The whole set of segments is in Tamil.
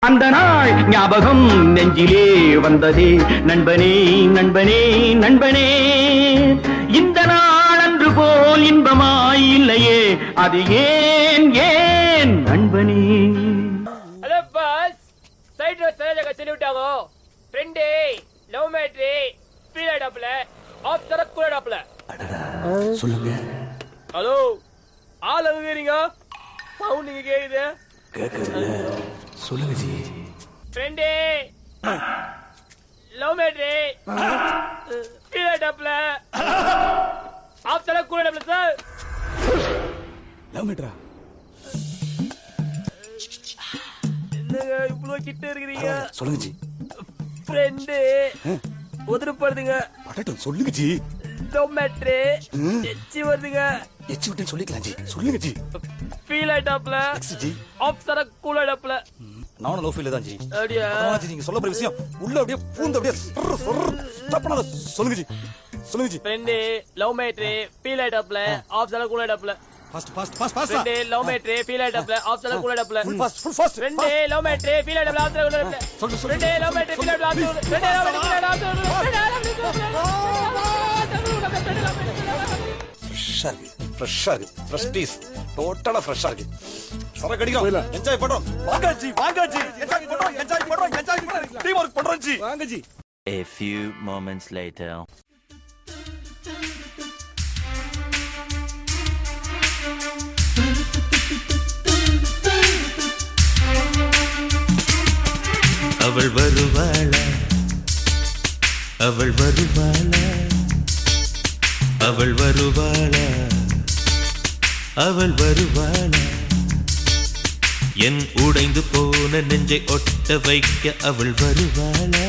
அந்த நாள் ஞாபகம் நெஞ்சிலே வந்ததே நண்பனே நண்பனே நண்பனே இந்த நாள் அன்று போல் இன்பமாய் இல்லையே அது ஏன் ஏன் நண்பனே. Hello boss, side road Saroja சொல்லி விட்டாங்க. ஃப்ரெண்டே லவ் மேட்ரி ஃபீல் ஆடாப்ல ஆஃப் தர கூடாப்ல. சொல்லுங்க. ஹலோ ஆள் அவுகிறீங்க சவுண்ட் நீங்க கேக்குது கேக்குது. சொல்லுங்க ஜி. ஃப்ரெண்டே லவ் மேட்ரி ஃபீல் ஆடாப்ல ஆஃப் தர கூடாப்ல சார். லவ் மேட்ரா? என்னங்க இவ்வளவு கிட்ட இருக்கிறீங்க? சொல்லுங்க ஜி. ஃப்ரெண்டு உதறப்படுதுங்க. படட்டும் சொல்லுங்க ஜி. லவ் மேட்ரி எச்சி வருதுங்க. எச்சி விட்டு சொல்லிக்கலாம் ஜி. சொல்லுங்க ஜி. ஃபீல் ஆயிட்டாப்ல நெக்ஸ்ட் ஜி. ஆஃப் தர கூல் ஆயிட்டாப்ல. நானும் லவ் ஃபீல் தான் ஜி. அப்படியா ஜி? நீங்க சொல்ல போற விஷயம் உள்ள அப்படியே பூந்து அப்படியே தப்பனா சொல்லுங்க ஜி. சொல்லுங்க ஜி. ஃப்ரெண்டு லவ் மேட்ரி ஃபீல் ஆயிட்டாப்ல ஆஃப் தர கூல் ஆயிட்டாப்ல. Fast fast fast fast. Friend love மேட்ரி ஃபீல் ஆயிட்டாப்ல ஆஃப் தர கூல் ஆயிட்டாப்ல. Full fast full fast. Friend love மேட்ரி ஃபீல் ஆயிட்டாப்ல ஆஃப் தர கூல் ஆயிட்டாப்ல. சொல்லு சொல்லு. ஃப்ரெண்டு லவ் மேட்ரி ஃபீல் ஆயிட்டாப்ல ஆஃப் தர ஃப்ரெண்டு லவ் மேட்ரி ஃபீல் ஆயிட்டாப்ல. ஃப்ரெஷ்ஷா இருக்கு. ஃப்ரெஷ்ஷா இருக்கு. Fresh piece. டோட்டலா ஃப்ரெஷ்ஷா இருக்கு. சரக்கு அடிக்கிறோம். என்ஜாய் பண்றோம். வாங்க ஜி வாங்க ஜி. என்ஜாய் பண்றோம் என்ஜாய் பண்றோம் என்ஜாய் பண்றோம். டீம் வர்க் பண்றோம் ஜி. வாங்க G. A few moments later. அவள் வருவாளா அவள் வருவாளா அவள் வருவாளா அவள் வருவாளா என் உடைந்து போன நெஞ்சை ஒட்ட வைக்க அவள் வருவாளா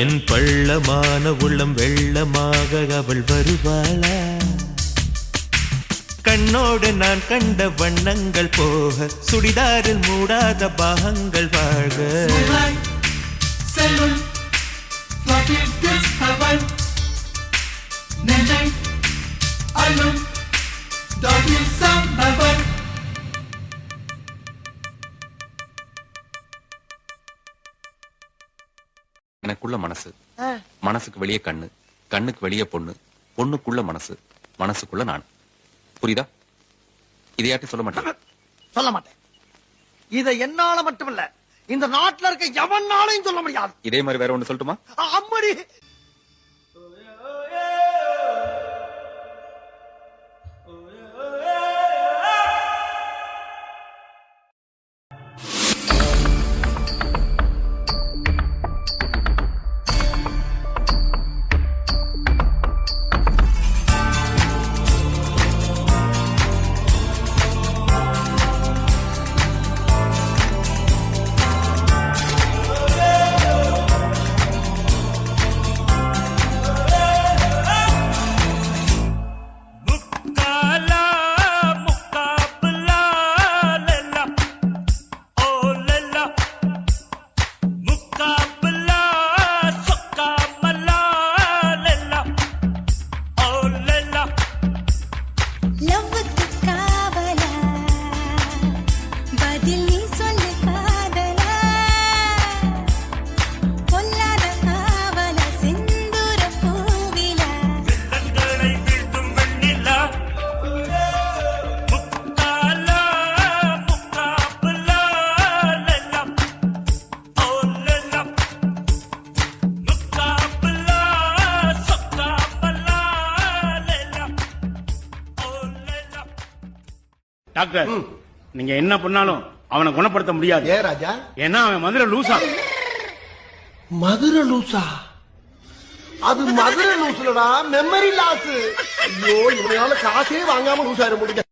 என் பள்ளமான உள்ளம் வெள்ளமாக அவள் வருவாளா கண்ணோடு நான் கண்ட வண்ணங்கள் போக சுடிதாரில் மூடாத பாகங்கள் வாழ்க செல்லும் அவள் நெஞ்சை அள்ளும் அவள். எனக்குள்ள மனசு, மனசுக்கு வெளியே கண்ணு, கண்ணுக்கு வெளியே பொண்ணு, பொண்ணுக்குள்ள மனசு, மனசுக்குள்ள நான். புரியுதா? இதையாட்டி சொல்ல மாட்டேன். சொல்ல மாட்டேன். இதை என்னால மட்டுமல்ல இந்த நாட்டுல இருக்க எவனாலையும் சொல்ல முடியாது. இதே மாதிரி வேற ஒண்ணு சொல்லட்டுமா? அம்மடி. டாக்டர், நீங்க என்ன பண்ணாலும் அவனை குணப்படுத்த முடியாது. ஏ ராஜா? ஏன்னா அவன் மதுரை லூசா. மதுரை லூசா? அது மதுரை லூசுலடா, மெமரி லாஸ். ஐயோ, இவனால காசே வாங்காம லூசா இருக்க முடியும்.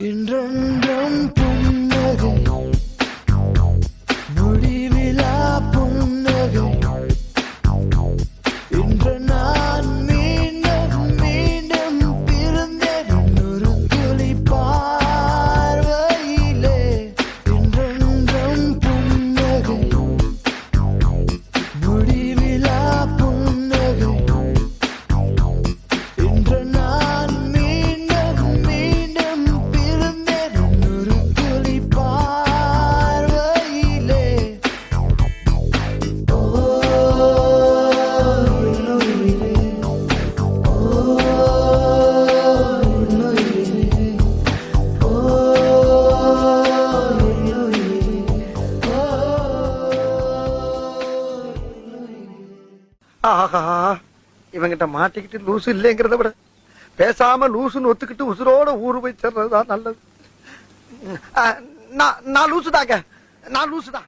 இன்றென்றும் புன்னகை முடிவிலா புன்னகை இன்று நான் மீண்டும் ஆஹா இவங்கிட்ட மாட்டிக்கிட்டு லூசு இல்லைங்கிறத விட பேசாம லூசுன்னு ஒத்துக்கிட்டு உசுரோட ஊரு போய் சேர்றதுதான் நல்லது. நான் லூசுதாங்க, நான் லூசுதான்.